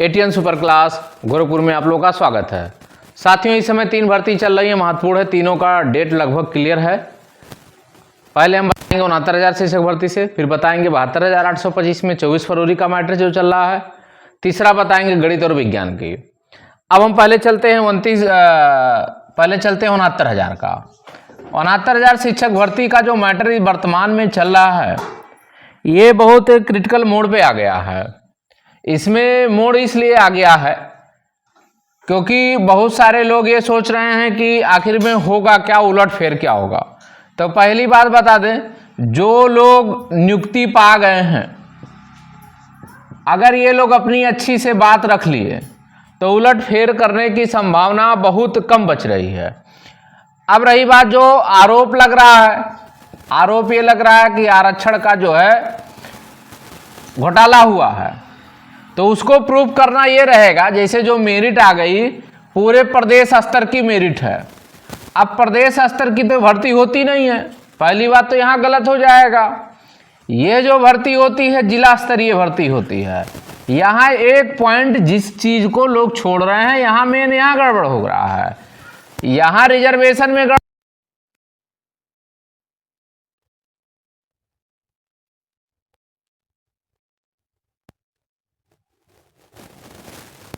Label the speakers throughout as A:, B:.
A: ATN super class Gorakhpur में आप लोगों का स्वागत है। साथियों, इस समय 3 भर्ती चल रही है, महत्वपूर्ण है। तीनों का डेट लगभग क्लियर है। पहले हम बताएंगे 69,000 शिक्षक भर्ती से, फिर बताएंगे 72,825 में 24 फरवरी का मैटर जो चल रहा है, तीसरा बताएंगे गणित और विज्ञान की। अब हम पहले चलते हैं 69,000 का। 69,000 शिक्षक भर्ती का जो मैटर वर्तमान में चल रहा है, ये बहुत क्रिटिकल मोड पे आ गया है। इसमें मोड इसलिए आ गया है क्योंकि बहुत सारे लोग ये सोच रहे हैं कि आखिर में होगा क्या, उलटफेर क्या होगा। तो पहली बात बता दें, जो लोग नियुक्ति पा गए हैं, अगर ये लोग अपनी अच्छी से बात रख लिए तो उलटफेर करने की संभावना बहुत कम बच रही है। अब रही बात जो आरोप लग रहा है, आरोप ये लग रहा है कि आरक्षण का जो है घोटाला हुआ है, तो उसको प्रूव करना ये रहेगा। जैसे जो मेरिट आ गई, पूरे प्रदेश स्तर की मेरिट है। अब प्रदेश स्तर की तो भर्ती होती नहीं है, पहली बात तो यहाँ गलत हो जाएगा। ये जो भर्ती होती है जिला स्तरीय भर्ती होती है। यहाँ एक पॉइंट जिस चीज को लोग छोड़ रहे हैं, यहाँ मेन यहाँ गड़बड़ हो रहा है। यहाँ रिजर्वेशन में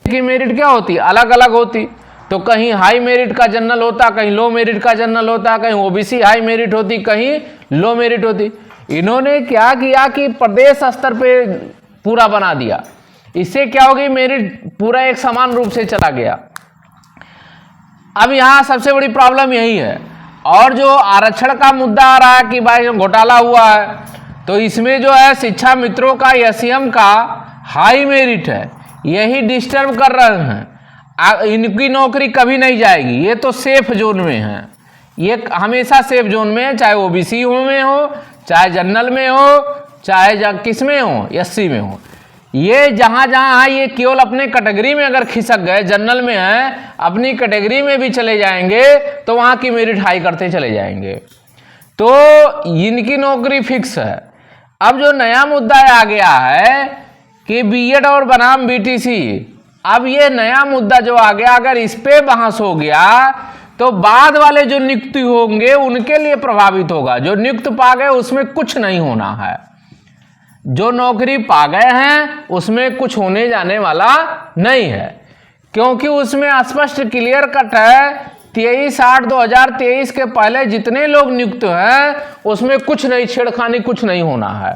A: की मेरिट क्या होती, अलग अलग होती। तो कहीं हाई मेरिट का जनरल होता, कहीं लो मेरिट का जनरल होता, कहीं ओबीसी हाई मेरिट होती, कहीं लो मेरिट होती। इन्होंने क्या किया कि प्रदेश स्तर पे पूरा बना दिया। इससे क्या होगी, मेरिट पूरा एक समान रूप से चला गया। अब यहां सबसे बड़ी प्रॉब्लम यही है। और जो आरक्षण का मुद्दा आ रहा है कि भाई घोटाला हुआ है, तो इसमें जो है शिक्षा मित्रों का एससीएम का हाई मेरिट है, यही डिस्टर्ब कर रहे हैं। इनकी नौकरी कभी नहीं जाएगी, ये तो सेफ जोन में है। ये हमेशा सेफ जोन में है, चाहे ओबीसी में हो, चाहे जनरल में हो, चाहे किस में हो, एससी में हो। ये जहां जहां है, ये केवल अपने कैटेगरी में अगर खिसक गए, जनरल में है, अपनी कैटेगरी में भी चले जाएंगे तो वहां की मेरिट हाई करते चले जाएंगे। तो इनकी नौकरी फिक्स है। अब जो नया मुद्दा आ गया है कि बीएड और बनाम बीटीसी, अब ये नया मुद्दा जो आ गया, अगर इस पे बहस हो गया तो बाद वाले जो नियुक्ति होंगे उनके लिए प्रभावित होगा। जो नियुक्त पा गए उसमें कुछ नहीं होना है, जो नौकरी पा गए हैं उसमें कुछ होने जाने वाला नहीं है, क्योंकि उसमें स्पष्ट क्लियर कट है 23/8/2023 के पहले जितने लोग नियुक्त हैं उसमें कुछ नहीं, छेड़खानी कुछ नहीं होना है।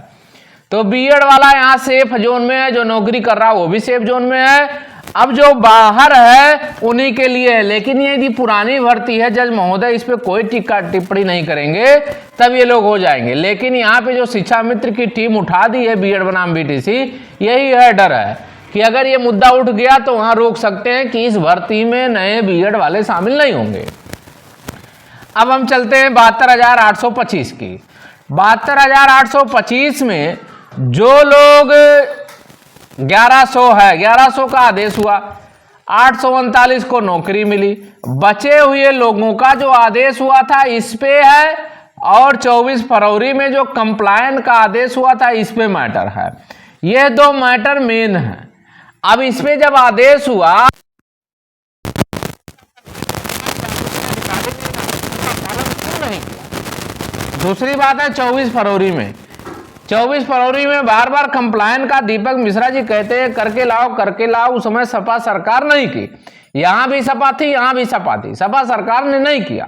A: तो बीएड वाला यहाँ सेफ जोन में है, जो नौकरी कर रहा है वो भी सेफ जोन में है। अब जो बाहर है उन्हीं के लिए है। लेकिन ये यदि पुरानी भर्ती है, जज महोदय इस पे कोई टिप्पणी नहीं करेंगे, तब ये लोग हो जाएंगे। लेकिन यहाँ पे जो शिक्षा मित्र की टीम उठा दी है बीएड बनाम बीटीसी, यही है डर है कि अगर ये मुद्दा उठ गया तो वहां रोक सकते हैं कि इस भर्ती में नए बीएड वाले शामिल नहीं होंगे। अब हम चलते हैं 72,825 की। 72,825 में जो लोग 1100 है, 1100 का आदेश हुआ, 839 को नौकरी मिली। बचे हुए लोगों का जो आदेश हुआ था इस पे है, और 24 फरवरी में जो कंप्लायंट का आदेश हुआ था इस पे मैटर है। ये दो मैटर मेन है। अब इस पे जब आदेश हुआ, दूसरी बात है 24 फरवरी में, 24 फरवरी में बार बार कंप्लायंट का दीपक मिश्रा जी कहते हैं करके लाओ। उस समय सपा सरकार नहीं की, यहां भी सपा थी, यहां भी सपा थी, सपा सरकार ने नहीं किया।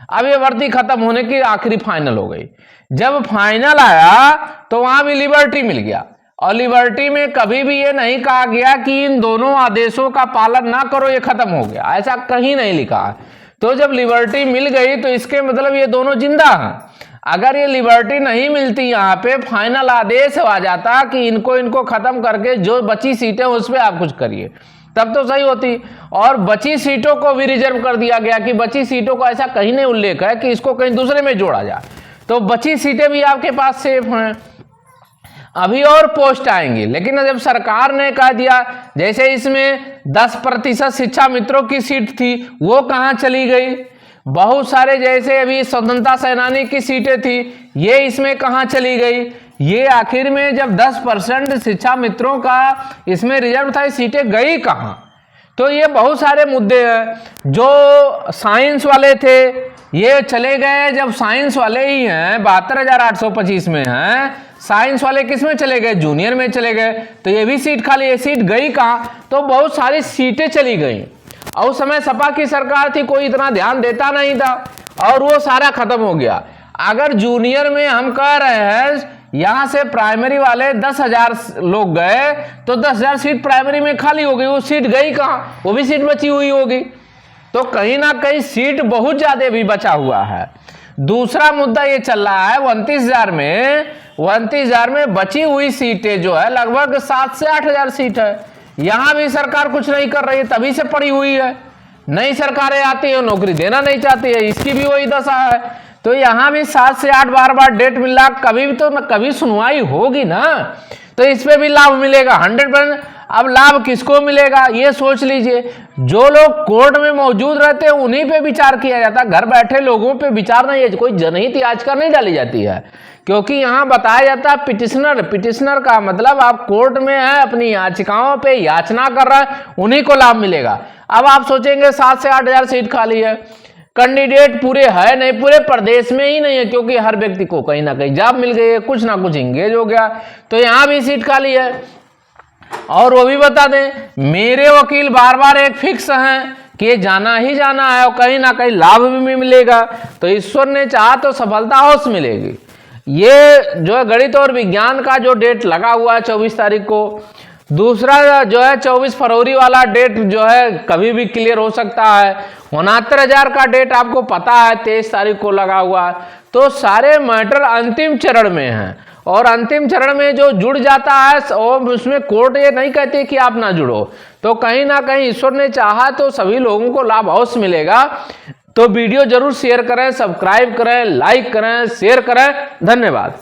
A: अब ये भर्ती खत्म होने की आखिरी फाइनल हो गई। जब फाइनल आया तो वहां भी लिबर्टी मिल गया, और लिबर्टी में कभी भी ये नहीं कहा गया कि इन दोनों आदेशों का पालन ना करो, ये खत्म हो गया, ऐसा कहीं नहीं लिखा है। तो जब लिबर्टी मिल गई तो इसके मतलब ये दोनों जिंदा हैं। अगर ये लिबर्टी नहीं मिलती, यहाँ पे फाइनल आदेश आ जाता कि इनको खत्म करके जो बची सीटें उस पर आप कुछ करिए, तब तो सही होती। और बची सीटों को भी रिजर्व कर दिया गया कि बची सीटों को ऐसा कहीं नहीं उल्लेख है कि इसको कहीं दूसरे में जोड़ा जाए, तो बची सीटें भी आपके पास सेफ हैं। अभी और पोस्ट आएंगी, लेकिन जब सरकार ने कह दिया, जैसे इसमें 10% शिक्षा मित्रों की सीट थी, वो कहाँ चली गई। बहुत सारे जैसे अभी स्वतंत्रता सेनानी की सीटें थी, ये इसमें कहाँ चली गई। ये आखिर में जब 10% शिक्षा मित्रों का इसमें रिजर्व था, सीटें गई कहाँ? तो ये बहुत सारे मुद्दे हैं। जो साइंस वाले थे ये चले गए, जब साइंस वाले ही हैं 72,825 में हैं, साइंस वाले किस में चले गए? जूनियर में चले गए। तो ये भी सीट खाली, ये सीट गई कहाँ? तो बहुत सारी सीटें चली गई। और उस समय सपा की सरकार थी, कोई इतना ध्यान देता नहीं था और वो सारा खत्म हो गया। अगर जूनियर में हम कह रहे हैं यहां से प्राइमरी वाले 10,000 लोग गए तो 10,000 सीट प्राइमरी में खाली हो गई, वो सीट गई कहाँ? वो भी सीट बची हुई होगी। तो कहीं ना कहीं सीट बहुत ज्यादा भी बचा हुआ है। दूसरा मुद्दा ये चल रहा है 29,000 में बची हुई सीटें जो है लगभग 7 से 8,000 सीट है। यहां भी सरकार कुछ नहीं कर रही है, तभी से पड़ी हुई है। नई सरकारें आती है, नौकरी देना नहीं चाहती है, इसकी भी वही दशा है। तो यहां भी 7 से 8 बार डेट मिल रहा, कभी भी तो कभी सुनवाई होगी ना, तो इस पे भी लाभ मिलेगा 100%। अब लाभ किसको मिलेगा ये सोच लीजिए। जो लोग कोर्ट में मौजूद रहते हैं उन्हीं पे विचार किया जाता है, घर बैठे लोगों पे विचार नहीं है। कोई जनहित याचिका नहीं डाली जाती है, क्योंकि यहाँ बताया जाता है पिटिशनर का मतलब आप कोर्ट में है, अपनी याचिकाओं पे याचना कर रहा है, उन्हीं को लाभ मिलेगा। अब आप सोचेंगे 7 से 8,000 सीट खाली है, कैंडिडेट पूरे है नहीं, पूरे प्रदेश में ही नहीं है, क्योंकि हर व्यक्ति को कहीं ना कहीं जॉब मिल गई है, कुछ ना कुछ इंगेज हो गया, तो यहाँ भी सीट खाली है। और वो भी बता दें, मेरे वकील बार बार एक फिक्स हैं कि ये जाना ही जाना है और कहीं ना कहीं लाभ भी मिलेगा। तो ईश्वर ने चाहा तो सफलता अवश्य मिलेगी। ये जो है गणित और विज्ञान का जो डेट लगा हुआ है 24 तारीख को, दूसरा जो है 24 फरवरी वाला डेट जो है कभी भी क्लियर हो सकता है। 69,000 का डेट आपको पता है 23 तारीख को लगा हुआ है। तो सारे मैटर अंतिम चरण में हैं, और अंतिम चरण में जो जुड़ जाता है और उसमें कोर्ट ये नहीं कहती कि आप ना जुड़ो। तो कहीं ना कहीं ईश्वर ने चाहा तो सभी लोगों को लाभ अवश्य मिलेगा। तो वीडियो जरूर शेयर करें, सब्सक्राइब करें, लाइक करें, शेयर करें। धन्यवाद।